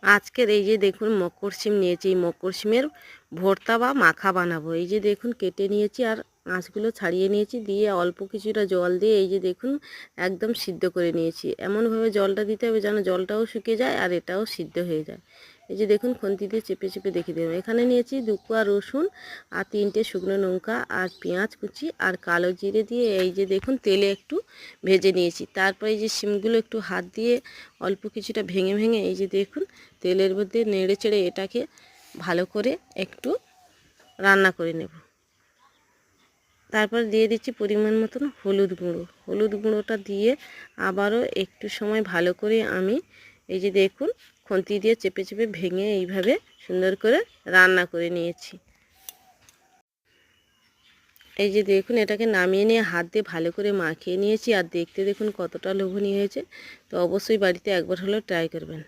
আজকের এই যে দেখুন মকর শিম নিয়েছি, এই মকর শিমের ভর্তা বা মাখা বানাবো। এই যে দেখুন কেটে নিয়েছি আর আঁশগুলো ছাড়িয়ে নিয়েছি, দিয়ে অল্প কিছুটা জল দিয়ে এই যে দেখুন একদম সিদ্ধ করে নিয়েছি। এমনভাবে জলটা দিতে হবে যেন জলটাও শুকিয়ে যায় আর এটাও সিদ্ধ হয়ে যায়। এই যে দেখুন খুন্তি দিয়ে চেপে চেপে দেখিয়ে দেবেন। এখানে নিয়েছি 2 কোয়া রসুন আর 3টে শুকনো লঙ্কা আর পেঁয়াজ কুচি আর কালো জিরে দিয়ে এই যে দেখুন তেলে একটু ভেজে নিয়েছি। তারপরে এই যে শিমগুলো একটু হাত দিয়ে অল্প কিছুটা ভেঙে ভেঙে এই যে দেখুন তেলের মধ্যে নেড়ে চেড়ে এটাকে ভালো করে একটু রান্না করে নেব। তারপর দিয়ে দিচ্ছি পরিমাণ মতন হলুদ গুঁড়ো। হলুদ গুঁড়োটা দিয়ে আবারও একটু সময় ভালো করে আমি এই যে দেখুন খুন্তি দিয়ে চেপে চেপে ভেঙে এইভাবে সুন্দর করে রান্না করে নিয়েছি। এই যে দেখুন এটাকে নামিয়ে নিয়ে হাত দিয়ে ভালো করে মাখিয়ে নিয়েছি আর দেখতে দেখুন কতটা লোভনীয় হয়েছে। তো অবশ্যই বাড়িতে একবার হলেও ট্রাই করবেন।